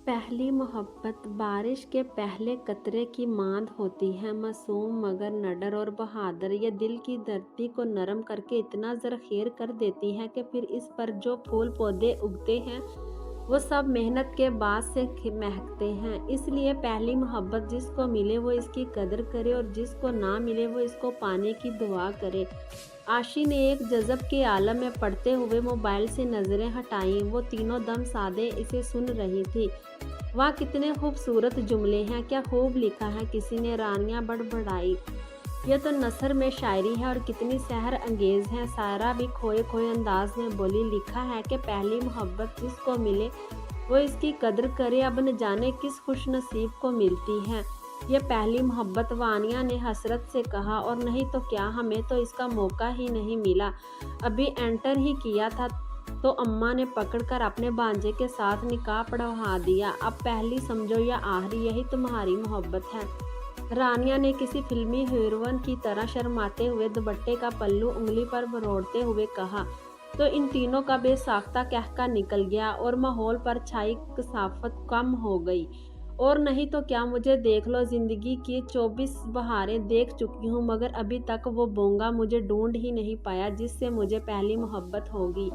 पहली मोहब्बत बारिश के पहले कतरे की मांद होती है, मासूम मगर निडर और बहादुर। ये दिल की धरती को नरम करके इतना जरखेर कर देती है कि फिर इस पर जो फूल पौधे उगते हैं वो सब मेहनत के बाद से महकते हैं। इसलिए पहली मोहब्बत जिसको मिले वो इसकी कदर करे और जिसको ना मिले वो इसको पाने की दुआ करे। आशी ने एक जज़ब के आलम में पड़ते हुए मोबाइल से नज़रें हटाईं। वो तीनों दम साधे इसे सुन रही थी। वाह कितने खूबसूरत जुमले हैं, क्या खूब लिखा है, किसी ने रानियां बड़बड़ाई। यह तो नसर में शायरी है और कितनी सहर अंगेज है। सारा भी खोए खोए अंदाज में बोली, लिखा है कि पहली मोहब्बत जिसको मिले वो इसकी कदर करे, अब न जाने किस खुश नसीब को मिलती है ये पहली मोहब्बत। वानिया ने हसरत से कहा, और नहीं तो क्या, हमें तो इसका मौका ही नहीं मिला। अभी एंटर ही किया था तो अम्मा ने पकड़कर अपने भांजे के साथ निकाह पढ़वा दिया। अब पहली समझो या आखिरी, यही तुम्हारी मोहब्बत है। रानिया ने किसी फिल्मी हीरोइन की तरह शर्माते हुए दुपट्टे का पल्लू उंगली पर मरोड़ते हुए कहा। तो इन तीनों का बेसाख्ता कहका निकल गया और माहौल पर छाई कसाफत कम हो गई। और नहीं तो क्या, मुझे देख लो, जिंदगी की 24 बहारें देख चुकी हूँ मगर अभी तक वो बोंगा मुझे ढूंढ ही नहीं पाया जिससे मुझे पहली मोहब्बत होगी।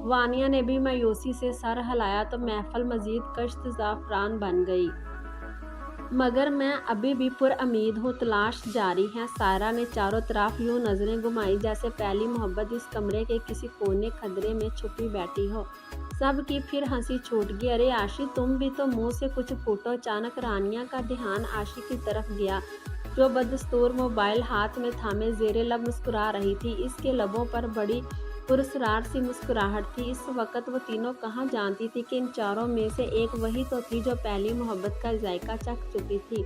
वानिया ने भी मायूसी से सर हिलाया तो महफल मजीद कश्त ज़ाफ़रान बन गई। मगर मैं अभी भी पुरउम्मीद हूँ, तलाश जारी है। सायरा ने चारों तरफ यूं नजरें घुमाई जैसे पहली मोहब्बत इस कमरे के किसी कोने खदरे में छुपी बैठी हो। सब की फिर हंसी छूट गई। अरे आशी, तुम भी तो मुंह से कुछ फूटो। अचानक रानिया का ध्यान आशी की तरफ गया जो बदस्तूर मोबाइल हाथ में थामे जेरे लब मुस्कुरा रही थी। इसके लबों पर बड़ी पुरस्कार सी मुस्कुराहट थी। इस वक्त वो तीनों कहाँ जानती थी कि इन चारों में से एक वही तो थी जो पहली मोहब्बत का जायका चख चुकी थी।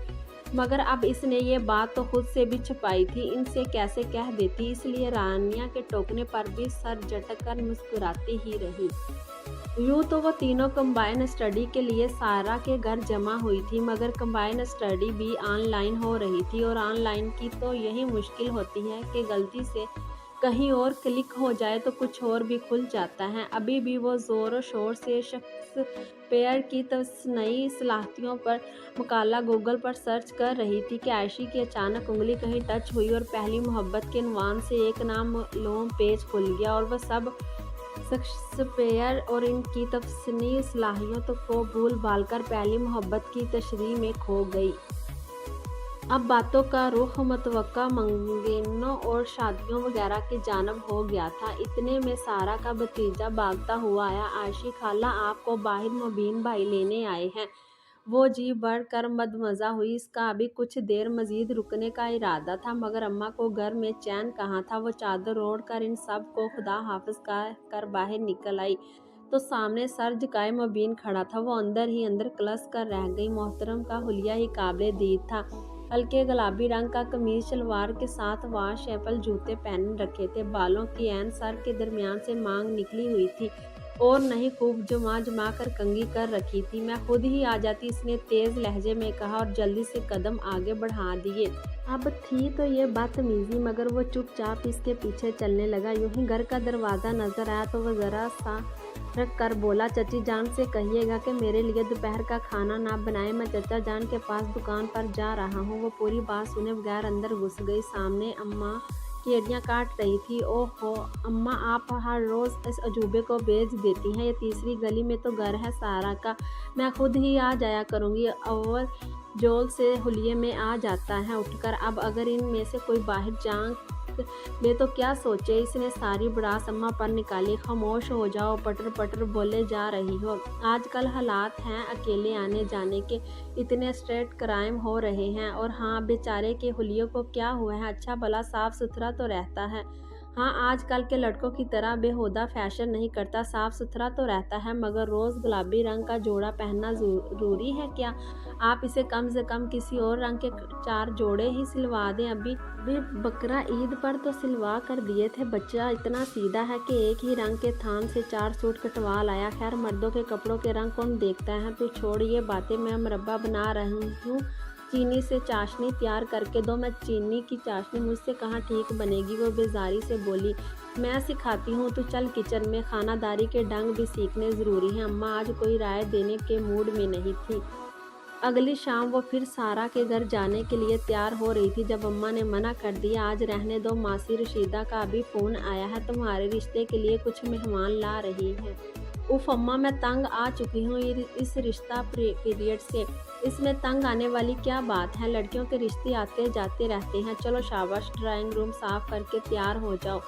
मगर अब इसने ये बात तो खुद से भी छुपाई थी, इनसे कैसे कह देती। इसलिए रानिया के टोकने पर भी सर झटक कर मुस्कुराती ही रही। यूँ तो वो तीनों कंबाइन स्टडी के लिए सायरा के घर जमा हुई थी, मगर कंबाइन स्टडी भी ऑनलाइन हो रही थी और ऑनलाइन की तो यही मुश्किल होती है कि गलती से कहीं और क्लिक हो जाए तो कुछ और भी खुल जाता है। अभी भी वो ज़ोर शोर से शेक्सपियर की नई सलाहियतों पर मकाला गूगल पर सर्च कर रही थी कि आयशी की अचानक उंगली कहीं टच हुई और पहली मोहब्बत के उन्वान से एक नामालूम पेज खुल गया और वह सब शेक्सपियर और इनकी तफसीली सलाहियतों को भूल भाल कर पहली मोहब्बत की तशरीह में खो गई। अब बातों का रुख मुतवक्का मंगनों और शादियों वगैरह की जानब हो गया था। इतने में सारा का भतीजा भागता हुआ आया। आयशी खाला, आपको बाहिर मुबीन भाई लेने आए हैं। वो जी बढ़कर मदमज़ा हुई। इसका अभी कुछ देर मजीद रुकने का इरादा था मगर अम्मा को घर में चैन कहाँ था। वो चादर ओढ़ कर इन सब को खुदा हाफिज कर बाहर निकल आई तो सामने सर झुकाए मुबीन खड़ा था। वो अंदर ही अंदर कलस कर रह गई। मोहतरम का हुलिया ही काबिले दीद था। हल्के गुलाबी रंग का कमीज शलवार के साथ वाश एप्पल जूते पहन रखे थे। बालों की ऐन सर के दरमियान से मांग निकली हुई थी और नहीं खूब जमा जमा कर कंघी कर रखी थी। मैं खुद ही आ जाती, इसने तेज लहजे में कहा और जल्दी से कदम आगे बढ़ा दिए। अब थी तो ये बदतमीजी मगर वो चुपचाप इसके पीछे चलने लगा। यूं ही घर का दरवाज़ा नजर आया तो वह ज़रा सा रख कर बोला, चची जान से कहिएगा कि मेरे लिए दोपहर का खाना ना बनाए, मैं चचा जान के पास दुकान पर जा रहा हूँ। वो पूरी बात सुने बगैर अंदर घुस गई। सामने अम्मा की एड़ियाँ काट रही थी। ओहो अम्मा, आप हर रोज़ इस अजूबे को बेच देती हैं। ये तीसरी गली में तो घर है सारा का, मैं खुद ही आ जाया करूँगी। और जोल से हुलिये में आ जाता है उठकर। अब अगर इनमें से कोई बाहर झांक ले तो क्या सोचे। इसने सारी बड़ास अम्मा पर निकाली। खामोश हो जाओ, पटर पटर बोले जा रही हो। आजकल हालात हैं अकेले आने जाने के, इतने स्ट्रेट क्राइम हो रहे हैं। और हाँ, बेचारे के हुलियों को क्या हुआ है, अच्छा भला साफ सुथरा तो रहता है। हाँ, आजकल के लड़कों की तरह बेहुदा फैशन नहीं करता, साफ सुथरा तो रहता है, मगर रोज़ गुलाबी रंग का जोड़ा पहनना ज़रूरी है क्या? आप इसे कम से कम किसी और रंग के 4 जोड़े ही सिलवा दें। अभी बकरा ईद पर तो सिलवा कर दिए थे। बच्चा इतना सीधा है कि एक ही रंग के थान से 4 सूट कटवा लाया। खैर, मर्दों के कपड़ों के रंग कौन देखता है। तू छोड़ ये बातें, मैं मुरब्बा बना रही हूँ, चीनी से चाशनी तैयार करके दो। मैं चीनी की चाशनी मुझसे कहाँ ठीक बनेगी, वो बेजारी से बोली। मैं सिखाती हूँ, तू चल किचन में, खानादारी के ढंग भी सीखने ज़रूरी हैं। अम्मा आज कोई राय देने के मूड में नहीं थी। अगली शाम वो फिर सारा के घर जाने के लिए तैयार हो रही थी जब अम्मा ने मना कर दिया, आज रहने दो, मासी रशीदा का अभी फ़ोन आया है, तुम्हारे रिश्ते के लिए कुछ मेहमान ला रही हैं। उफ अम्मा, मैं तंग आ चुकी हूँ इस रिश्ता पीरियड से। इसमें तंग आने वाली क्या बात है, लड़कियों के रिश्ते आते जाते रहते हैं। चलो शाबाश, ड्राइंग रूम साफ करके तैयार हो जाओ।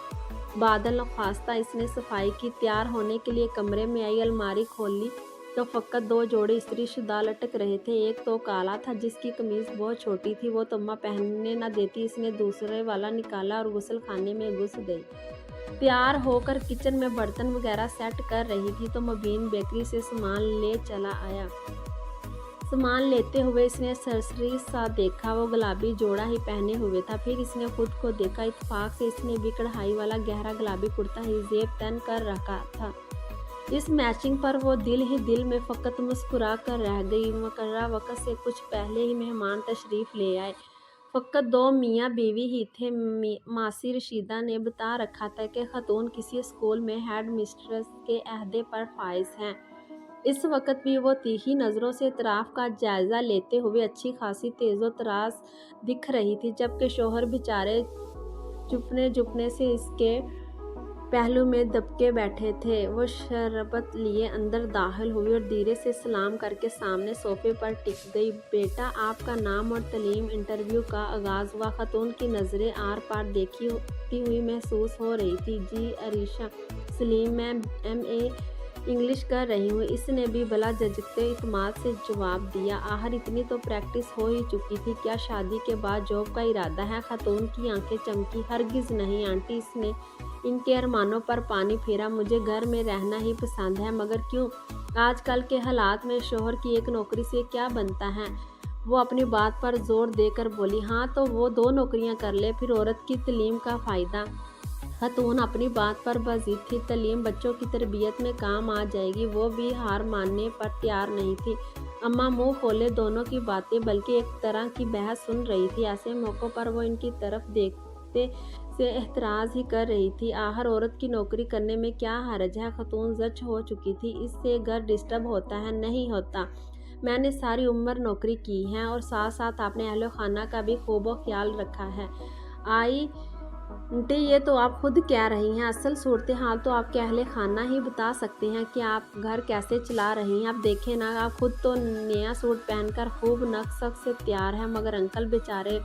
बादल नख्वास्ता इसने सफाई की। तैयार होने के लिए कमरे में आई, अलमारी खोली तो फ़कत 2 जोड़े इस्त्री-शुदा लटक रहे थे। एक तो काला था जिसकी कमीज़ बहुत छोटी थी, वो तो अम्मा पहनने न देती। इसने दूसरे वाला निकाला और गुसल खाने में घुस गई। तैयार होकर किचन में बर्तन वगैरह सेट कर रही थी तो मुबीन बेकरी से सामान ले चला आया। सामान लेते हुए इसने सरसरी सा देखा, वो गुलाबी जोड़ा ही पहने हुए था। फिर इसने खुद को देखा, इत्तेफाक से इसने भी कढ़ाई वाला गहरा गुलाबी कुर्ता ही जेब तन कर रखा था। इस मैचिंग पर वो दिल ही दिल में फ़कत मुस्कुरा कर रह गई। मुकर्रर वक़्त से कुछ पहले ही मेहमान तशरीफ़ ले आए। फ़कत 2 मियाँ बीवी ही थे। मासी रशीदा ने बता रखा था कि ख़तून किसी स्कूल में हेड मिस्ट्रेस के अहदे पर फाइज हैं। इस वक़्त भी वो तीखी नज़रों से इतराफ़ का जायज़ा लेते हुए अच्छी खासी तेज़ो तरास दिख रही थी, जबकि शौहर बेचारे चुपने चुपने से इसके पहलू में दबके बैठे थे। वो शरबत लिए अंदर दाखिल हुई और धीरे से सलाम करके सामने सोफे पर टिक गई। बेटा, आपका नाम और तलीम। इंटरव्यू का आगाज़ हुआ। ख़तून की नज़रें आर पार देखती हुई महसूस हो रही थी। जी अरीशा सलीम, मैं MA इंग्लिश कर रही हूँ। इसने भी भला झिझकते इत्मीनान से जवाब दिया। आखिर इतनी तो प्रैक्टिस हो ही चुकी थी। क्या शादी के बाद जॉब का इरादा है? ख़तून की आंखें चमकी। हरगिज़ नहीं आंटी, इसने इनके अरमानों पर पानी फेरा। मुझे घर में रहना ही पसंद है। मगर क्यों? आजकल के हालात में शौहर की एक नौकरी से क्या बनता है? वो अपनी बात पर जोर देकर बोली। हाँ तो वो 2 नौकरियां कर ले, फिर औरत की तलीम का फ़ायदा। ख़तून अपनी बात पर बज़िद थी। तलीम बच्चों की तरबियत में काम आ जाएगी। वो भी हार मानने पर तैयार नहीं थी। अम्मा मुंह खोले दोनों की बातें बल्कि एक तरह की बहस सुन रही थी। ऐसे मौक़ों पर वो इनकी तरफ देखते से एहतराज ही कर रही थी। आखिर औरत की नौकरी करने में क्या हर्ज है? ख़तून ज़च हो चुकी थी। इससे घर डिस्टर्ब होता है? नहीं होता। मैंने सारी उम्र नौकरी की है और साथ साथ अपने अहलो खाना का भी खूब ख्याल रखा है। आई आंटी, ये तो आप खुद कह रही हैं। असल सूरत हाल तो आपके अहले खाना ही बता सकते हैं कि आप घर कैसे चला रही हैं। आप देखें ना, आप खुद तो नया सूट पहनकर खूब नक-सक से तैयार हैं, मगर अंकल बेचारे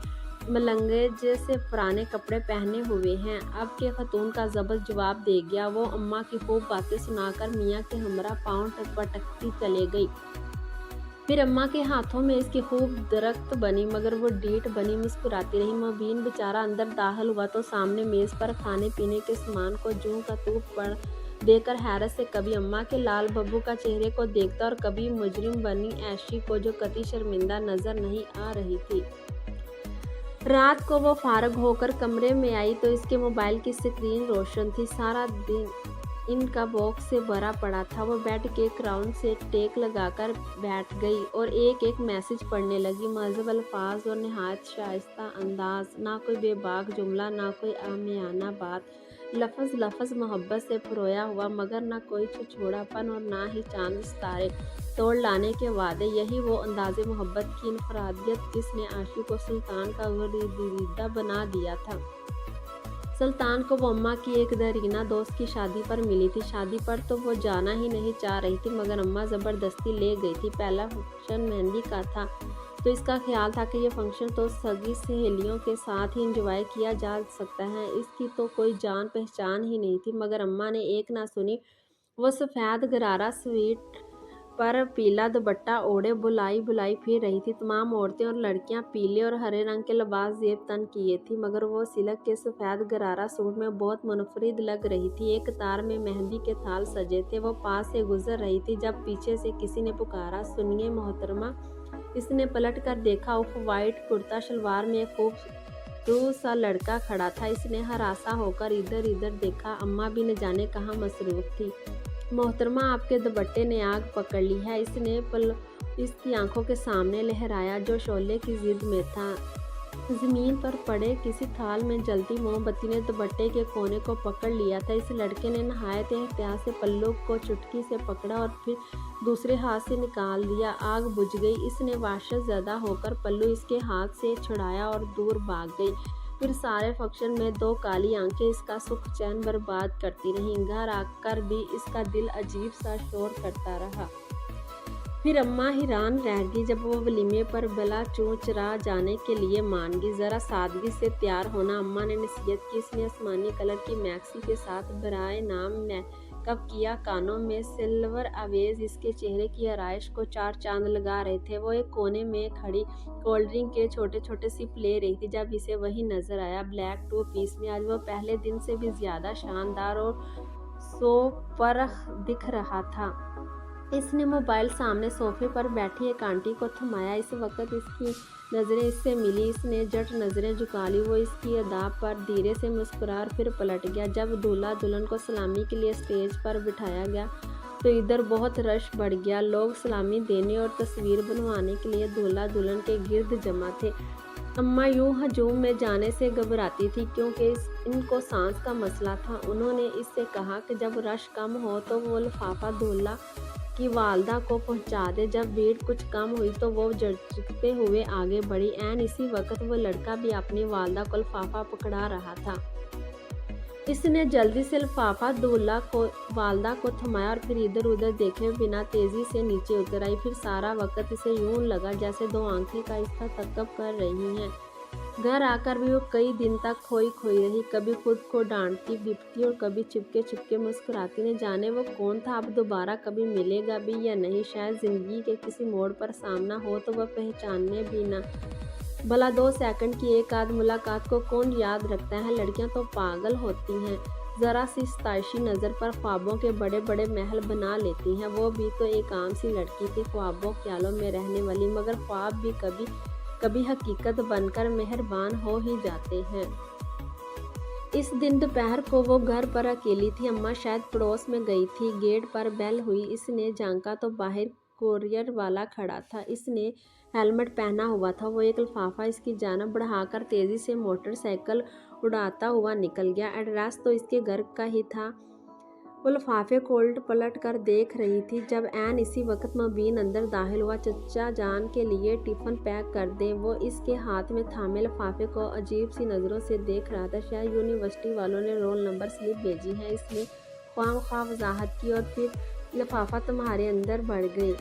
मलंगे जैसे पुराने कपड़े पहने हुए हैं। अब के ख़तून का ज़बत जवाब दे गया। वो अम्मा की खूब बातें सुनाकर मियाँ के हमरा पाँव पटकती चले गई। फिर अम्मा के हाथों में इसकी खूब दरख्त बनी, मगर वो डीठ बनी मुस्कुराती रही। मुबीन बेचारा अंदर दाखिल हुआ तो सामने मेज़ पर खाने पीने के सामान को जूं का तू पड़ देकर हैरत से कभी अम्मा के लाल बब्बू का चेहरे को देखता और कभी मुजरिम बनी ऐशी को, जो कतई शर्मिंदा नजर नहीं आ रही थी। रात को वो फारग होकर कमरे में आई तो इसके मोबाइल की स्क्रीन रोशन थी। सारा दिन इनका बॉक्स से भरा पड़ा था। वो बेड के क्राउन से टेक लगाकर बैठ गई और एक एक मैसेज पढ़ने लगी। महज़ब अल्फाज और नहायत शाइस्ता अंदाज, ना कोई बेबाक जुमला, ना कोई आमियाना बात, लफ्ज़ लफ्ज़ मोहब्बत से परोया हुआ, मगर ना कोई छिछोड़ापन और ना ही चांद सितारे तोड़ लाने के वादे। यही वो अंदाज़े मोहब्बत की इनफरादियत जिसने आशिक को सुल्तान का गर्दीदा बना दिया था। सुल्तान को वो अम्मा की एक दरीना दोस्त की शादी पर मिली थी। शादी पर तो वो जाना ही नहीं चाह रही थी, मगर अम्मा ज़बरदस्ती ले गई थी। पहला फंक्शन मेहंदी का था तो इसका ख्याल था कि ये फंक्शन तो सगी सहेलियों के साथ ही इंजॉय किया जा सकता है। इसकी तो कोई जान पहचान ही नहीं थी, मगर अम्मा ने एक ना सुनी। वो सफ़ेद गरारा स्वीट पर पीला दुपट्टा ओढ़े बुलाई बुलाई फिर रही थी। तमाम औरतें और लड़कियां पीले और हरे रंग के लिबास जेब तन किए थी, मगर वो सिल्क के सफ़ेद गरारा सूट में बहुत मुनफरिद लग रही थी। एक कतार में मेहंदी के थाल सजे थे। वो पास से गुजर रही थी जब पीछे से किसी ने पुकारा, सुनिए मोहतरमा। इसने पलट कर देखा। ऑफ वाइट कुर्ता शलवार में एक खूबसूरत सा लड़का खड़ा था। इसने हरासा होकर इधर उधर देखा। अम्मा भी न जाने कहाँ मसरूफ़ थी। मोहतरमा, आपके दुपट्टे ने आग पकड़ ली है। इसने इसकी आंखों के सामने लहराया जो शोले की जिद में था। ज़मीन पर पड़े किसी थाल में जलती मोमबत्ती ने दुपट्टे के कोने को पकड़ लिया था। इस लड़के ने नहायत एहतियात से पल्लू को चुटकी से पकड़ा और फिर दूसरे हाथ से निकाल दिया। आग बुझ गई। इसने वहशत ज़दा होकर पल्लू इसके हाथ से छुड़ाया और दूर भाग गई। फिर सारे फंक्शन में दो काली आंखें इसका सुख चैन बर्बाद करती रहीं। घर आकर भी इसका दिल अजीब सा शोर करता रहा। फिर अम्मा हैरान रह गई जब वो वलीमे पर बिला चूं चरा जाने के लिए मान गई। ज़रा सादगी से तैयार होना, अम्मा ने नसीहत की। इसने आसमानी कलर की मैक्सी के साथ बराए नाम मेकअप किया। कानों में सिल्वर अवेज इसके चेहरे की आराइश को चार चांद लगा रहे थे। वो एक कोने में खड़ी कोल्ड ड्रिंक के छोटे छोटे सिप ले रही थी जब इसे वही नज़र आया, ब्लैक 2 पीस में। आज वो पहले दिन से भी ज़्यादा शानदार और सोफरख दिख रहा था। इसने मोबाइल सामने सोफे पर बैठी एक आंटी को थमाया। इस वक्त इसकी नज़रें इससे मिली। इसने झट नज़रें झुका ली। वो इसकी अदा पर धीरे से मुस्कुरा और फिर पलट गया। जब दूल्हा दुल्हन को सलामी के लिए स्टेज पर बिठाया गया तो इधर बहुत रश बढ़ गया। लोग सलामी देने और तस्वीर बनवाने के लिए दूल्हा दुल्हन के गिर्द जमा थे। अम्मा यूं हजूम में जाने से घबराती थी क्योंकि इनको सांस का मसला था। उन्होंने इससे कहा कि जब रश कम हो तो वो लिफाफा दूल्हा की वालदा को पहुंचा दे। जब भीड़ कुछ कम हुई तो वो झटकते हुए आगे बढ़ी। ऐन इसी वक्त वो लड़का भी अपनी वालदा को लिफाफा पकड़ा रहा था। इसने जल्दी से लिफाफा दूल्हा को वालदा को थमाया और फिर इधर उधर देखे बिना तेजी से नीचे उतर आई। फिर सारा वक्त इसे यूं लगा जैसे दो आंखें का इसका तकब कर रही हैं। घर आकर भी वो कई दिन तक खोई खोई रही, कभी खुद को डांटती बिपती और कभी चिपके चिपके मुस्कुराती। न जाने वो कौन था, अब दोबारा कभी मिलेगा भी या नहीं। शायद जिंदगी के किसी मोड़ पर सामना हो तो वह पहचानने भी ना। भला 2 सेकंड की एक आध मुलाकात को कौन याद रखता है। लड़कियां तो पागल होती हैं, ज़रा सी सताइशी नज़र पर ख्वाबों के बड़े बड़े महल बना लेती हैं। वो भी तो एक आम सी लड़की थी, ख्वाबों ख्यालों में रहने वाली, मगर ख्वाब भी कभी कभी हकीकत बनकर मेहरबान हो ही जाते हैं। इस दिन दोपहर को वो घर पर अकेली थी। अम्मा शायद पड़ोस में गई थी। गेट पर बेल हुई। इसने झांका तो बाहर कोरियर वाला खड़ा था। इसने हेलमेट पहना हुआ था। वो एक लिफाफा इसकी जानब बढ़ाकर तेजी से मोटरसाइकिल उड़ाता हुआ निकल गया। एड्रेस तो इसके घर का ही था। वो लिफाफे को उलट पलट कर देख रही थी जब ऐन इसी वक्त मुबीन अंदर दाखिल हुआ। चचा जान के लिए टिफ़िन पैक कर दें। वो इसके हाथ में थामे लिफाफे को अजीब सी नज़रों से देख रहा था। शायद यूनिवर्सिटी वालों ने रोल नंबर स्लिप भेजी है, इसने ख्वाम वजाहत की। और फिर लिफाफा तुम्हारे अंदर बढ़ गई।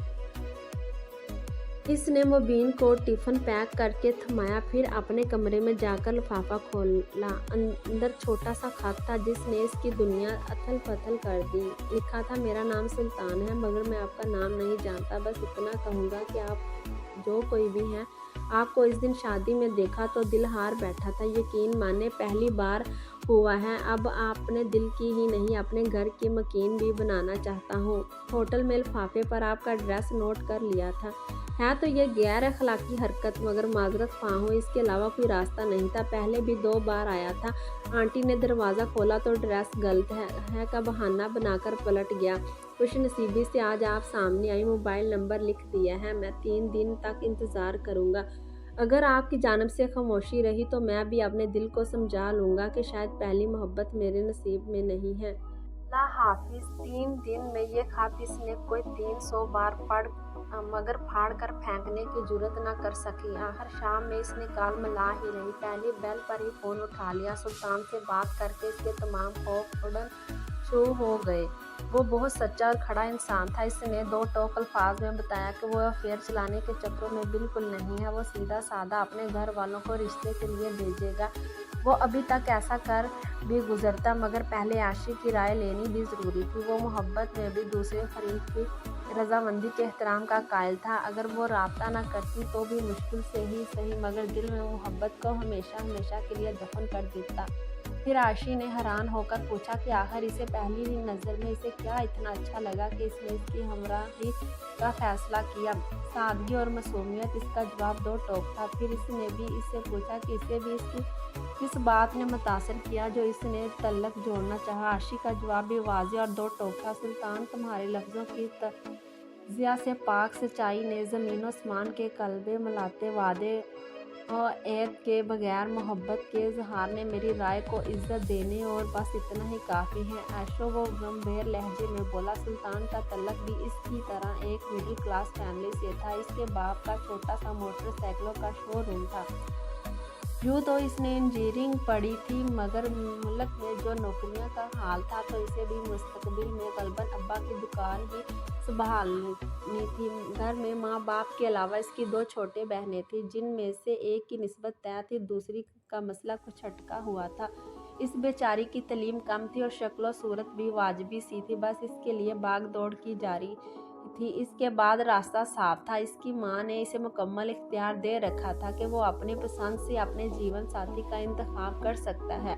इसने मुबीन को टिफ़िन पैक करके थमाया, फिर अपने कमरे में जाकर लिफाफा खोला। अंदर छोटा सा खत था जिसने इसकी दुनिया अथल पथल कर दी। लिखा था, मेरा नाम सुल्तान है मगर मैं आपका नाम नहीं जानता। बस इतना कहूँगा कि आप जो कोई भी हैं, आपको इस दिन शादी में देखा तो दिल हार बैठा था। यकीन माने पहली बार हुआ है। अब अपने दिल की ही नहीं अपने घर की मकीन भी बनाना चाहता हूँ। होटल में लिफाफे पर आपका एड्रेस नोट कर लिया था। है तो ये गैर अखलाकी हरकत, मगर माजरत ख्वाह हूँ, इसके अलावा कोई रास्ता नहीं था। पहले भी 2 बार आया था। आंटी ने दरवाज़ा खोला तो ड्रेस गलत है का बहाना बनाकर पलट गया। खुश नसीबी से आज आप सामने आई। मोबाइल नंबर लिख दिया है। मैं 3 दिन तक इंतज़ार करूँगा। अगर आपकी जानिब से खामोशी रही तो मैं भी अपने दिल को समझा लूँगा कि शायद पहली मोहब्बत मेरे नसीब में नहीं है। अल्लाह हाफिज़। 3 दिन में ये खत इसने कोई 300 बार पढ़ मगर फाड़ कर फेंकने की जुर्रत न कर सकी। आखिर शाम में इसने काल मिला ही नहीं। पहली बेल पर ही फ़ोन उठा लिया। सुल्तान से बात करके इसके तमाम खौफ उड़न शुरू हो गए। वो बहुत सच्चा और खड़ा इंसान था। इसने 2 टोक अल्फाज में बताया कि वो अफेयर चलाने के चक्रों में बिल्कुल नहीं है। वो सीधा साधा अपने घर वालों को रिश्ते के लिए भेजेगा। वो अभी तक ऐसा कर भी गुजरता, मगर पहले आशिक की राय लेनी भी ज़रूरी थी। वो मोहब्बत में भी दूसरे फरीक की रजामंदी के एहतराम का कायल था। अगर वो राब्ता न करती तो भी मुश्किल से ही सही, मगर दिल में मोहब्बत को हमेशा हमेशा के लिए दफन कर देता। फिर आशी ने हैरान होकर पूछा कि आखिर इसे पहली ही नज़र में इसे क्या इतना अच्छा लगा कि इसने इसकी हमराही का फैसला किया। सादगी और मासूमियत इसका जवाब 2 टोक था। फिर इसने भी इससे पूछा कि इसे भी इसकी किस बात ने मुतासर किया जो इसने तल्लक जोड़ना चाहा। आशी का जवाब भी वाज़ेह और 2 टोक था। सुल्तान, तुम्हारे लफ्ज़ों की ज़िया से पाक सच्चाई ने ज़मीन आसमान के कलबे मिलाते वादे और ऐद के बगैर मोहब्बत के इजहार ने मेरी राय को इज्जत देने और बस इतना ही काफ़ी है। ऐशो वो गंभीर लहजे में बोला। सुल्तान का तल्लक भी इसकी तरह एक मिडिल क्लास फैमिली से था। इसके बाप का छोटा सा मोटरसाइकिलों का शोरूम था। यूँ तो इसने इंजीनियरिंग पढ़ी थी, मगर मुल्क में जो नौकरियों का हाल था तो इसे भी मुस्तकबिल में गलबन अब्बा की दुकान ही संभालनी थी। घर में माँ बाप के अलावा इसकी 2 छोटे बहनें थीं, जिनमें से एक की निस्बत तय थी, दूसरी का मसला कुछ अटका हुआ था। इस बेचारी की तलीम कम थी और शक्ल सूरत भी वाजिबी सी थी, बस इसके लिए भाग दौड़ की जारी थी। इसके बाद रास्ता साफ था। इसकी माँ ने इसे मुकम्मल इख्तियार दे रखा था कि वो अपनी पसंद से अपने जीवन साथी का इंतखाब कर सकता है,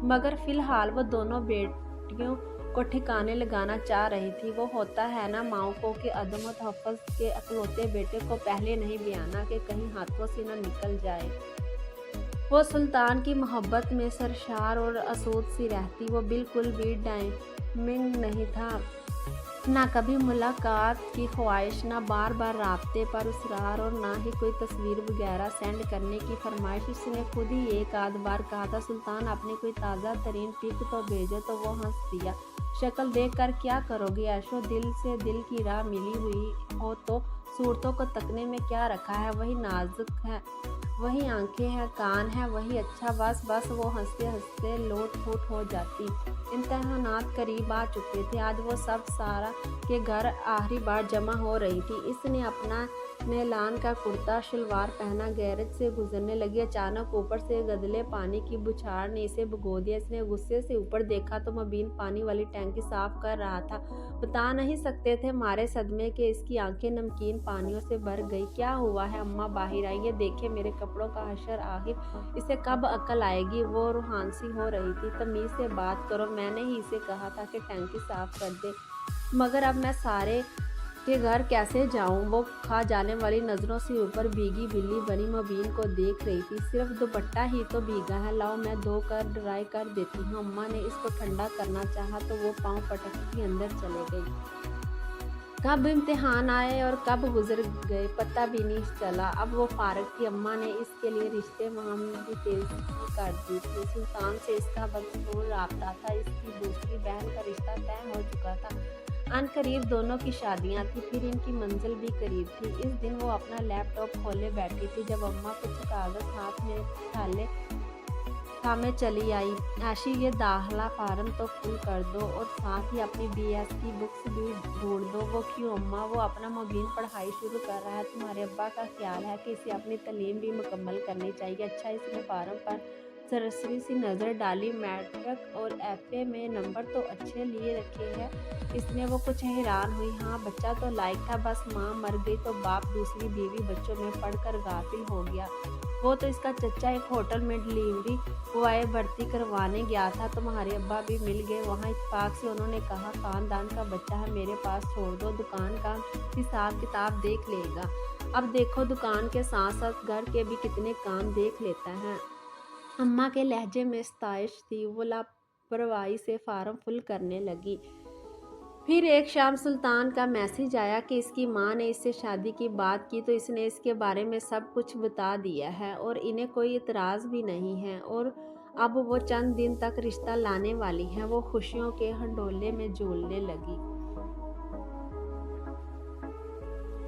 मगर फिलहाल वो दोनों बेटियों को ठिकाने लगाना चाह रही थी। वो होता है ना माओ को कि अदम तहफ़्फ़ुज़ के अकलौते बेटे को पहले नहीं बयाना कि कहीं हाथों से न निकल जाए। वो सुल्तान की मोहब्बत में सरशार और आसूद सी रहती। वो बिल्कुल भी डायमिंग नहीं था, ना कभी मुलाकात की ख्वाहिश, ना बार बार राब्ते पर इसरार और ना ही कोई तस्वीर वगैरह सेंड करने की फरमाइश। उसने खुद ही एक आध बार कहा था, सुल्तान अपनी कोई ताज़ा तरीन पिक तो भेजो, तो वो हंस दिया। शक्ल देख कर क्या करोगी ऐशो, दिल से दिल की राह मिली हुई हो तो सूरतों को तकने में क्या रखा है। वही नाजुक है, वही आंखें हैं, कान है, वही अच्छा। बस वो हंसते हंसते लोट फूट हो जाती। इम्तहानात करीब आ चुके थे। आज वो सब सारा के घर आखिरी बार जमा हो रही थी। इसने अपना नेलान का कुर्ता शलवार पहना गैरेज से गुजरने लगी। अचानक ऊपर से गदले पानी की बुछार ने इसे भगो दिया। इसने गुस्से से ऊपर देखा तो मुबीन पानी वाली टैंकी साफ कर रहा था। बता नहीं सकते थे मारे सदमे के इसकी आंखें नमकीन पानियों से भर गई। क्या हुआ है अम्मा, बाहर आइए, देखे मेरे कपड़ों का हशर, आखिर इसे कब अकल आएगी। वो रूहानसी हो रही थी। तमीज़ से बात करो, मैंने ही इसे कहा था कि टैंकी साफ कर दे, मगर अब मैं सारे के घर कैसे जाऊं। वो खा जाने वाली नज़रों से ऊपर भीगी बिल्ली बनी मुबीन को देख रही थी। सिर्फ दुपट्टा ही तो भीगा है, लाओ मैं धो कर ड्राई कर देती हूँ। अम्मा ने इसको ठंडा करना चाहा तो वो पाँव पटकती अंदर चले गई। कब इम्तिहान आए और कब गुजर गए पता भी नहीं चला। अब वो फारग थी। अम्मा ने इसके लिए रिश्ते मामले की तेजी कर दी थी। सुल्तान से इसका बदसूर राब्ता था। इसकी दूसरी बहन का रिश्ता तय हो चुका था। अनकरीब दोनों की शादियां थी, फिर इनकी मंजिल भी करीब थी। इस दिन वो अपना लैपटॉप खोले बैठी थी जब अम्मा कुछ कागज हाथ में थाले थामे चली आई। आशी, ये दाखिला फार्म तो फुल कर दो और साथ ही अपनी BS की बुक्स भी ढूंढ दो। वो क्यों अम्मा, वो अपना मुबीन पढ़ाई शुरू कर रहा है। तुम्हारे अब्बा का ख्याल है कि इसे अपनी तालीम भी मुकम्मल करनी चाहिए। अच्छा, इसने फार्म पर सरसरी सी नज़र डाली। मैट्रिक और FA में नंबर तो अच्छे लिए रखे हैं इसने। वो कुछ हैरान हुई। हाँ, बच्चा तो लायक था, बस माँ मर गई तो बाप दूसरी बीवी बच्चों में पढ़कर गाफिल हो गया। वो तो इसका चचा एक होटल में डिलीवरी बॉय भर्ती करवाने गया था। तुम्हारे अब्बा भी मिल गए वहाँ इत्तेफाक से। उन्होंने कहा, खानदान का बच्चा है, मेरे पास छोड़ दो, दुकान का हिसाब किताब देख लेगा। अब देखो, दुकान के साथ साथ घर के भी कितने काम देख लेता है। अम्मा के लहजे में सताइश थी। वो लापरवाही से फार्म फुल करने लगी। फिर एक शाम सुल्तान का मैसेज आया कि इसकी माँ ने इससे शादी की बात की तो इसने इसके बारे में सब कुछ बता दिया है और इन्हें कोई इतराज़ भी नहीं है और अब वो चंद दिन तक रिश्ता लाने वाली है। वो खुशियों के हंडोले में झूलने लगी।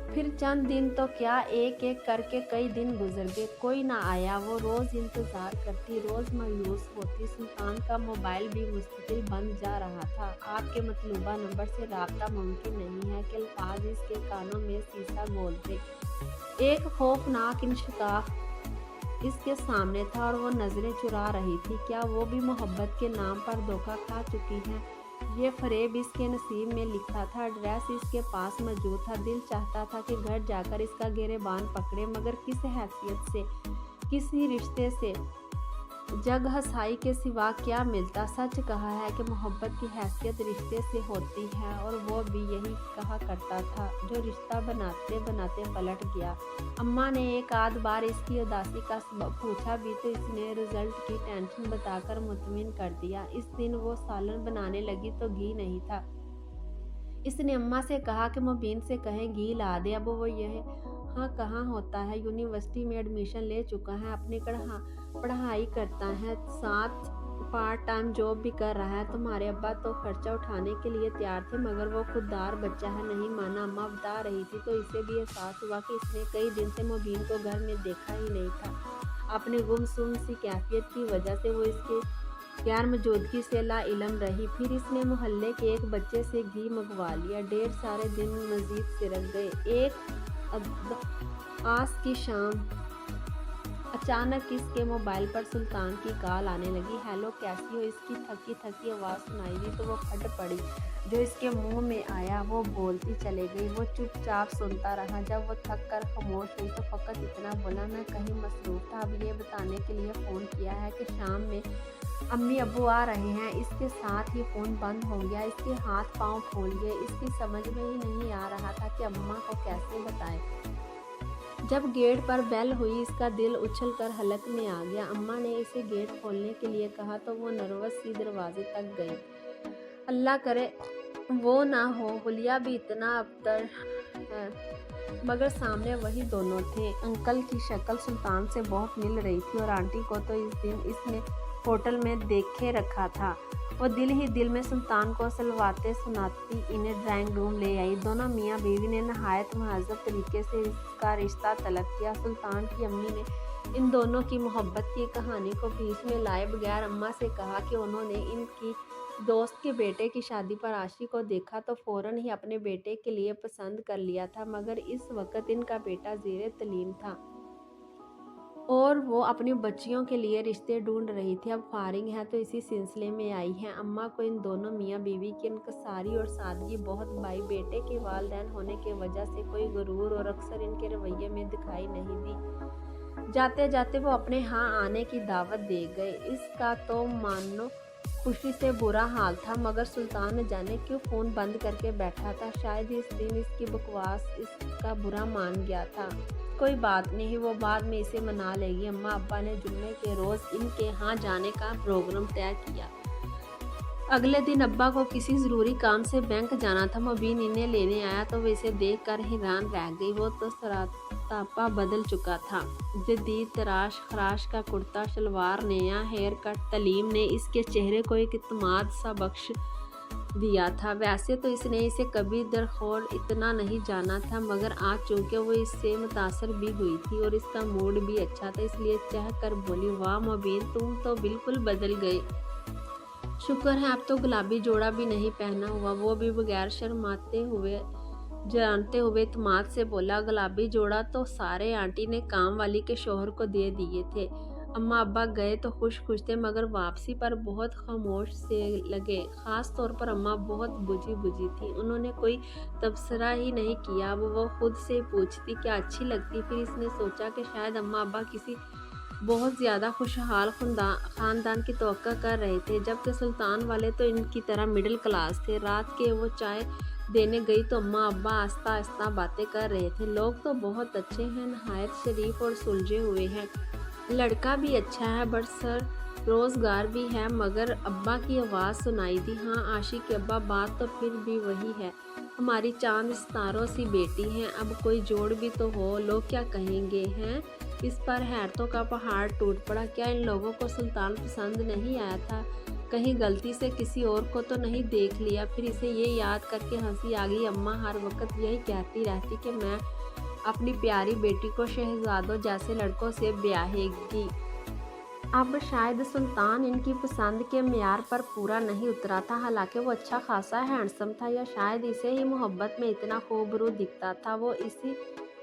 फिर चंद दिन तो क्या, एक एक करके कई दिन गुजर गए। कोई ना आया। वो रोज़ इंतज़ार करती, रोज़ मायूस होती। सुल्तान का मोबाइल भी मुस्तकिल बंद जा रहा था। आपके मतलूबा नंबर से राब्ता मुमकिन नहीं है कि अल्फाज इसके कानों में शीशा बोलते। एक खौफनाक इंशिकाफ इसके सामने था और वो नज़रें चुरा रही थी। क्या वो भी मोहब्बत के नाम पर धोखा खा चुकी है? ये फरेब इसके नसीब में लिखा था। एड्रेस इसके पास मौजूद था। दिल चाहता था कि घर जाकर इसका गिरेबान पकड़े, मगर किस हैसियत से, किसी रिश्ते से, जग हसाई के सिवा क्या मिलता। सच कहा है कि मोहब्बत की हैसियत रिश्ते से होती है और वो भी यही कहा करता था जो रिश्ता बनाते बनाते पलट गया। अम्मा ने एक आध बार इसकी उदासी का सबब पूछा भी तो इसने रिजल्ट की टेंशन बताकर मुतमिन कर दिया। इस दिन वो सालन बनाने लगी तो घी नहीं था। इसने अम्मा से कहा कि मुबीन से कहें घी ला दे। अब वो यह हाँ कहाँ होता है, यूनिवर्सिटी में एडमिशन ले चुका है, अपनी पढ़ाई करता है, साथ पार्ट टाइम जॉब भी कर रहा है। तुम्हारे अब्बा तो खर्चा उठाने के लिए तैयार थे, मगर वो खुददार बच्चा है, नहीं माना। अम्मा बता रही थी तो इसे भी एहसास हुआ कि इसने कई दिन से मुबीन को घर में देखा ही नहीं था। अपनी गुमसुम सी कैफियत की वजह से वो इसके यार मौजूदगी से लाइलम रही। फिर इसने मोहल्ले के एक बच्चे से घी मंगवा लिया। ढेर सारे दिन मजीद सिरक गए। आस की शाम अचानक इसके मोबाइल पर सुल्तान की कॉल आने लगी। हेलो, कैसी हो? इसकी थकी थकी आवाज़ सुनाई दी तो वो फट पड़ी। जो इसके मुंह में आया वो बोलती चले गई। वो चुपचाप सुनता रहा। जब वो थक कर खामोश हुई तो फ़कत इतना बोला, मैं कहीं मसरूफ़ था। अब ये बताने के लिए फ़ोन किया है कि शाम में अम्मी अब्बू आ रहे हैं। इसके साथ ही फ़ोन बंद हो गया। इसके हाथ पांव फूल गए। इसकी समझ में ही नहीं आ रहा था कि अम्मा को कैसे बताए। जब गेट पर बेल हुई इसका दिल उछल कर हलक में आ गया। अम्मा ने इसे गेट खोलने के लिए कहा तो वो नर्वस सी दरवाजे तक गई। अल्लाह करे वो ना हो, हुलिया भी इतना अबतर है। मगर सामने वही दोनों थे। अंकल की शक्ल सुल्तान से बहुत मिल रही थी और आंटी को तो इस दिन इसने होटल में देखे रखा था। वो दिल ही दिल में सुल्तान को सलवाते सुनाती इन्हें ड्राइंग रूम ले आई। दोनों मियाँ बीवी ने नहायत महज़ब तरीके से इसका रिश्ता तलब किया। सुल्तान की अम्मी ने इन दोनों की मोहब्बत की कहानी को बीच में लाए बगैर अम्मा से कहा कि उन्होंने इनकी दोस्त के बेटे की शादी पर आशी को देखा तो फ़ौरन ही अपने बेटे के लिए पसंद कर लिया था। मगर इस वक्त इनका बेटा ज़ेरे तलीम था और वो अपनी बच्चियों के लिए रिश्ते ढूंढ रही थी। अब फारिग है तो इसी सिलसिले में आई हैं। अम्मा को इन दोनों मियाँ बीवी की इनकसारी और सादगी बहुत भाई। बेटे के वालिदैन होने की वजह से कोई गुरूर और अक्सर इनके रवैये में दिखाई नहीं दी। जाते जाते वो अपने यहाँ आने की दावत दे गए। इसका तो मानो खुशी से बुरा हाल था, मगर सुल्तान न जाने क्यों फ़ोन बंद करके बैठा था। शायद इस दिन इसकी बकवास इसका बुरा मान गया था। कोई बात नहीं, वो बाद में इसे मना लेगी। अम्मा अब्बा ने जुम्मे के रोज़ इनके यहाँ जाने का प्रोग्राम तय किया। अगले दिन अब्बा को किसी ज़रूरी काम से बैंक जाना था। मुबीन इन्हें लेने आया तो वो इसे देख कर हैरान रह गई। वो तो सरापा बदल चुका था। जदीद तराश खराश का कुर्ता शलवार, नया हेयर कट, तलीम ने इसके चेहरे को एक इत्मीनान सा बख्श दिया था। वैसे तो इसने इसे कभी दरखोर इतना नहीं जाना था, मगर आज चूँकि वो इससे मुतासर भी हुई थी और इसका मूड भी अच्छा था, इसलिए चह कर बोली, वाह मुबीन, तुम तो बिल्कुल बदल गए। शुक्र है अब तो गुलाबी जोड़ा भी नहीं पहना हुआ। वो भी बगैर शर्माते हुए जानते हुए इत्मीनान से बोला, गुलाबी जोड़ा तो सारे आंटी ने काम वाली के शौहर को दे दिए थे। अम्मा अब्बा गए तो खुश थे, मगर वापसी पर बहुत खामोश से लगे। ख़ास तौर पर अम्मा बहुत बुझी थी। उन्होंने कोई तबसरा ही नहीं किया। अब वो खुद से पूछती क्या अच्छी लगती। फिर इसने सोचा कि शायद अम्मा अब्बा किसी बहुत ज़्यादा खुशहाल ख़ानदान की तवक्को कर रहे थे, जबकि सुल्तान वाले तो इनकी तरह मिडिल क्लास थे। रात के वो चाय देने गई तो अम्मा अब्बा आस्ता आस्ता बातें कर रहे थे। लोग तो बहुत अच्छे हैं, नहायत शरीफ और सुलझे हुए हैं। लड़का भी अच्छा है, बरसर रोज़गार भी है। मगर अब्बा की आवाज़ सुनाई दी, हाँ आशी के अब्बा, बात तो फिर भी वही है। हमारी चांद सितारों सी बेटी हैं, अब कोई जोड़ भी तो हो। लोग क्या कहेंगे हैं? इस पर हैरतों का पहाड़ टूट पड़ा। क्या इन लोगों को सुल्तान पसंद नहीं आया था? कहीं गलती से किसी और को तो नहीं देख लिया? फिर इसे ये याद करके हंसी आ गई। अम्मा हर वक्त यही कहती रहती कि मैं अपनी प्यारी बेटी को शहजादों जैसे लड़कों से ब्याहेगी। अब शायद सुल्तान इनकी पसंद के मेयार पर पूरा नहीं उतरा था। हालांकि वो अच्छा खासा हैंडसम था, या शायद इसे ही मोहब्बत में इतना खूबरू दिखता था। वो इसी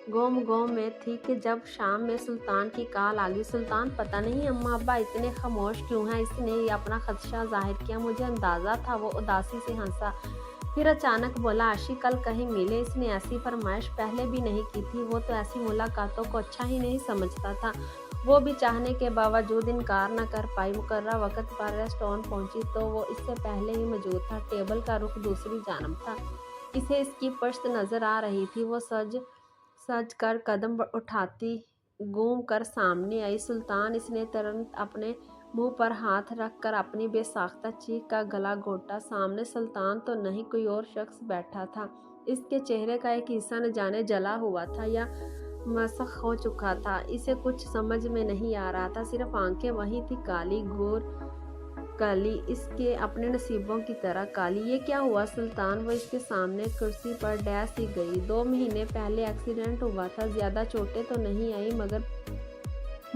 गोम में थी कि जब शाम में सुल्तान की कॉल आ गई। सुल्तान, पता नहीं अम्मा अब्बा इतने खामोश क्यों हैं? इसने अपना खदशा जाहिर किया। मुझे अंदाज़ा था। वो उदासी से हंसा, फिर अचानक बोला, आशी कल कहीं मिले। इसने ऐसी फरमाइश पहले भी नहीं की थी। वो तो ऐसी मुलाकातों को अच्छा ही नहीं समझता था। वो भी चाहने के बावजूद इनकार न कर पाई। मुकर्रर वक्त पर रेस्टोरेंट पहुंची तो वो इससे पहले ही मौजूद था। टेबल का रुख दूसरी जानब था। इसे इसकी पश्त नज़र आ रही थी। वो सज कर कदम उठाती घूम कर सामने आई। सुल्तान, इसने तुरंत अपने मुंह पर हाथ रख कर अपनी बेसाख्ता चीख का गला घोटा। सामने सुल्तान तो नहीं, कोई और शख्स बैठा था। इसके चेहरे का एक हिस्सा न जाने जला हुआ था या मसख हो चुका था। इसे कुछ समझ में नहीं आ रहा था। सिर्फ आंखें वही थी, काली घोर काली, इसके अपने नसीबों की तरह काली। ये क्या हुआ सुल्तान? वो इसके सामने कुर्सी पर डैस ही गई। 2 महीने पहले एक्सीडेंट हुआ था। ज्यादा चोटें तो नहीं आई, मगर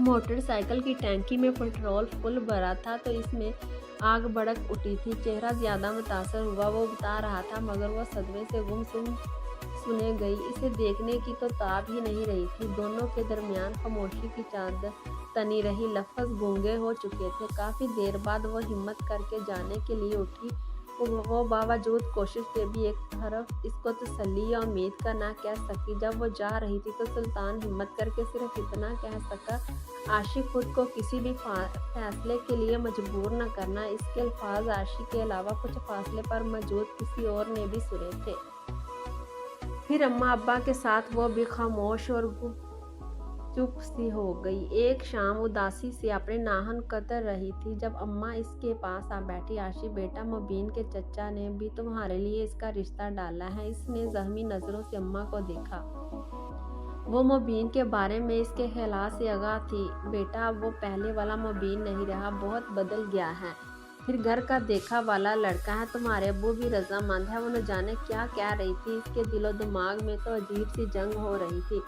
मोटरसाइकिल की टैंकी में पेट्रोल फुल भरा था तो इसमें आग भड़क उठी थी। चेहरा ज्यादा मुतासर हुआ, वो बता रहा था, मगर वो सदमे से गुमसुम सुने गई। इसे देखने की तो ताब ही नहीं रही थी। दोनों के दरमियान खामोशी की चादर तनी रही। लफ्ज़ गूंगे हो चुके थे। काफ़ी देर बाद वो हिम्मत करके जाने के लिए उठी। वो बावजूद कोशिश के भी एक तरफ इसको तसल्ली या उम्मीद का ना कह सकी। जब वो जा रही थी तो सुल्तान हिम्मत करके सिर्फ इतना कह सका, आशी खुद को किसी भी फैसले के लिए मजबूर न करना। इसके अल्फाज आशी के अलावा कुछ फासले पर मौजूद किसी और ने भी सुने थे। फिर अम्मा अब्बा के साथ वो भी खामोश और चुप सी हो गई। एक शाम उदासी से अपने नाहन कतर रही थी जब अम्मा इसके पास आ बैठी। आशी बेटा, मुबीन के चचा ने भी तुम्हारे लिए इसका रिश्ता डाला है। इसने जख्मी नजरों से अम्मा को देखा। वो मुबीन के बारे में इसके ख्याल से आगाह थी। बेटा, अब वो पहले वाला मुबीन नहीं रहा, बहुत बदल गया है। फिर घर का देखा वाला लड़का है। तुम्हारे अब्बू भी रजामंद है। वो न जाने क्या कह रही थी। इसके दिलो दिमाग में तो अजीब सी जंग हो रही थी।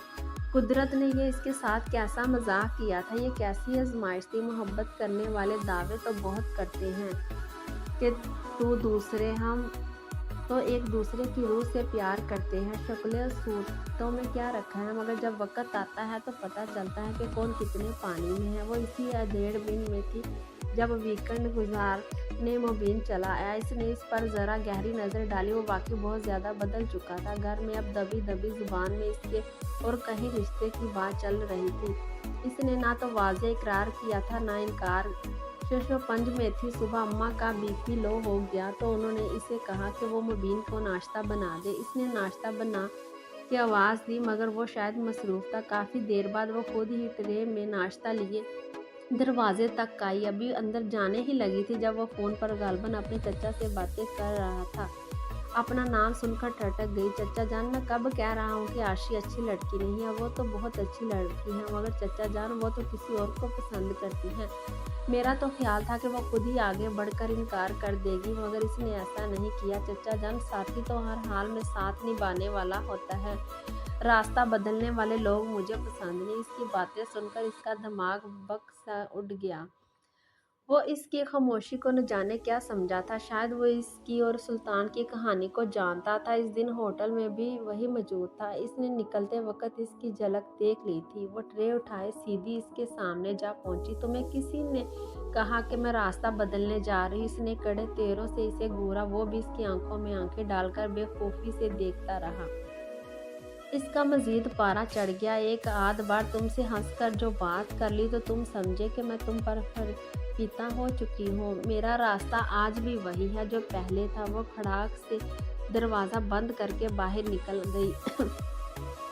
कुदरत ने ये इसके साथ कैसा मजाक किया था, ये कैसी आजमाइश थी। मोहब्बत करने वाले दावे तो बहुत करते हैं कि हम तो एक दूसरे की रूह से प्यार करते हैं। शक्लें सूरतों में क्या रखा है, मगर जब वक्त आता है तो पता चलता है कि कौन कितने पानी में है। वो इसी अधेड़ बिन में थी जब वीकेंड गुजारने मुबीन चला आया। इसने इस पर ज़रा गहरी नज़र डाली। वो वाकई बहुत ज़्यादा बदल चुका था। घर में अब दबी दबी जुबान में इसके और कहीं रिश्ते की बात चल रही थी। इसने ना तो वाज़ेह इकरार किया था ना इनकार। शशोपंज में थी। सुबह अम्मा का बीपी लो हो गया तो उन्होंने इसे कहा कि वो मुबीन को नाश्ता बना दे। इसने नाश्ता बना की आवाज़ दी, मगर वो शायद मसरूफ़ था। काफ़ी देर बाद वो खुद ही ट्रे में नाश्ता लिए दरवाजे तक आई। अभी अंदर जाने ही लगी थी जब वो फ़ोन पर गालबन अपने चचा से बातें कर रहा था। अपना नाम सुनकर ठटक गई। चचा जान, मैं कब कह रहा हूँ कि आशी अच्छी लड़की नहीं है। वो तो बहुत अच्छी लड़की है, मगर चचा जान वो तो किसी और को पसंद करती है। मेरा तो ख्याल था कि वो खुद ही आगे बढ़कर इनकार कर देगी, मगर इसने ऐसा नहीं किया। चचा जान, साथी तो हर हाल में साथ निभाने वाला होता है। रास्ता बदलने वाले लोग मुझे पसंद नहीं। इसकी बातें सुनकर इसका दिमाग बक्सा उड़ गया। वो इसकी खामोशी को न जाने क्या समझा था। शायद वो इसकी और सुल्तान की कहानी को जानता था। इस दिन होटल में भी वही मौजूद था। इसने निकलते वक्त इसकी झलक देख ली थी। वो ट्रे उठाए सीधी इसके सामने जा पहुंची। तुम्हें किसी ने कहा कि मैं रास्ता बदलने जा रही? इसने कड़े तेरों से इसे घूरा। वो भी इसकी आंखों में आंखें डालकर बेखौफी से देखता रहा। इसका मजीद पारा चढ़ गया। एक आध बार तुमसे हंसकर जो बात कर ली तो तुम समझे कि मैं तुम पर फीता हो चुकी हूँ। मेरा रास्ता आज भी वही है जो पहले था। वो खड़ाक से दरवाज़ा बंद करके बाहर निकल गई।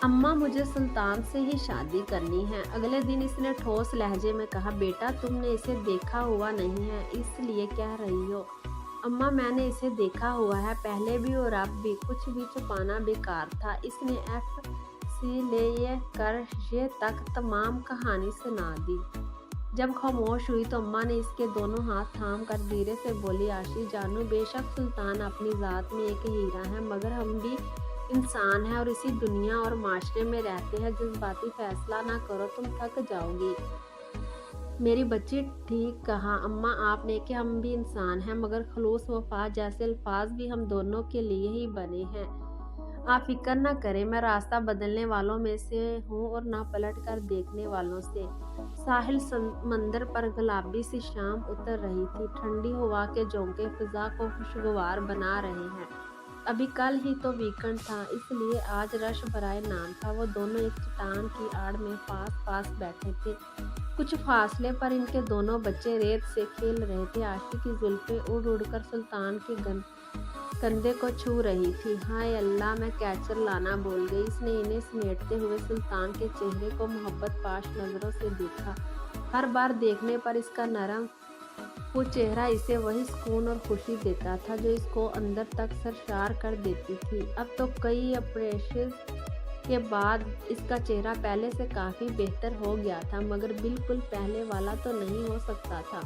अम्मा, मुझे सुल्तान से ही शादी करनी है। अगले दिन इसने ठोस लहजे में कहा, बेटा तुमने इसे देखा हुआ नहीं है इसलिए कह रही हो। अम्मा, मैंने इसे देखा हुआ है, पहले भी और अब भी। कुछ भी छुपाना बेकार था। इसने FC ले कर ये तक तमाम कहानी सुना दी। जब खामोश हुई तो अम्मा ने इसके दोनों हाथ थाम कर धीरे से बोली, आशी जानू, बेशक सुल्तान अपनी ज़ात में एक हीरा है, मगर हम भी इंसान हैं और इसी दुनिया और माशरे में रहते हैं। जज्बाती फैसला ना करो, तुम थक जाओगी। मेरी बच्ची ठीक कहा अम्मा आपने कि हम भी इंसान हैं, मगर खलूस वफा जैसे अल्फाज भी हम दोनों के लिए ही बने हैं। आप फिक्र न करें, मैं रास्ता बदलने वालों में से हूँ और ना पलट कर देखने वालों से। साहिल समंदर पर गुलाबी सी शाम उतर रही थी। ठंडी हवा के झोंके फिजा को खुशगवार बना रहे हैं। अभी कल ही तो वीकेंड था, इसलिए आज रश भराए नाम था। वो दोनों एक चट्टान की आड़ में पास पास बैठे थे। कुछ फासले पर इनके दोनों बच्चे रेत से खेल रहे थे। आशी की जुल्फें उड़ उड़कर सुल्तान के कंधे को छू रही थी। हाय अल्लाह, मैं कैचर लाना भूल गई। इसने इन्हें समेटते हुए सुल्तान के चेहरे को मोहब्बत पाश नज़रों से देखा। हर बार देखने पर इसका नरम वो चेहरा इसे वही सुकून और खुशी देता था जो इसको अंदर तक सरशार कर देती थी। अब तो कई ऑपरेशन के बाद इसका चेहरा पहले से काफ़ी बेहतर हो गया था, मगर बिल्कुल पहले वाला तो नहीं हो सकता था।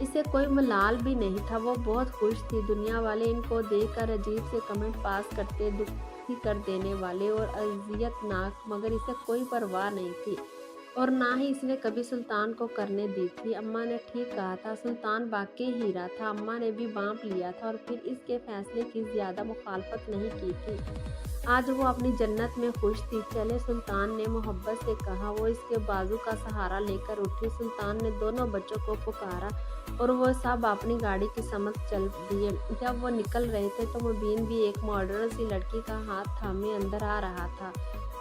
इसे कोई मलाल भी नहीं था, वो बहुत खुश थी। दुनिया वाले इनको देखकर अजीब से कमेंट पास करते, दुखी कर देने वाले और अज़ियतनाक, मगर इसे कोई परवाह नहीं थी और ना ही इसने कभी सुल्तान को करने दी थी। अम्मा ने ठीक कहा था, सुल्तान वाकई हीरा था। अम्मा ने भी बांप लिया था और फिर इसके फैसले की ज़्यादा मुखालफत नहीं की थी। आज वो अपनी जन्नत में खुश थी। चले, सुल्तान ने मोहब्बत से कहा। वो इसके बाजू का सहारा लेकर उठी। सुल्तान ने दोनों बच्चों को पुकारा और वो सब अपनी गाड़ी की समझ चल दिए। जब वो निकल रहे थे तो मुबीन भी एक मॉडर्न सी लड़की का हाथ थामे अंदर आ रहा था।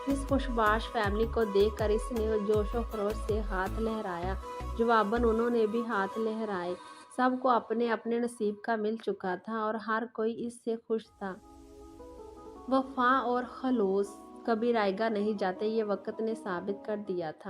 इस खुशबाश फैमिली को देखकर इसने जोशो खरोश से हाथ लहराया। जवाबन उन्होंने भी हाथ लहराए। सबको अपने अपने नसीब का मिल चुका था और हर कोई इससे खुश था। वफा और खलूस कभी रायगा नहीं जाते, ये वक्त ने साबित कर दिया था।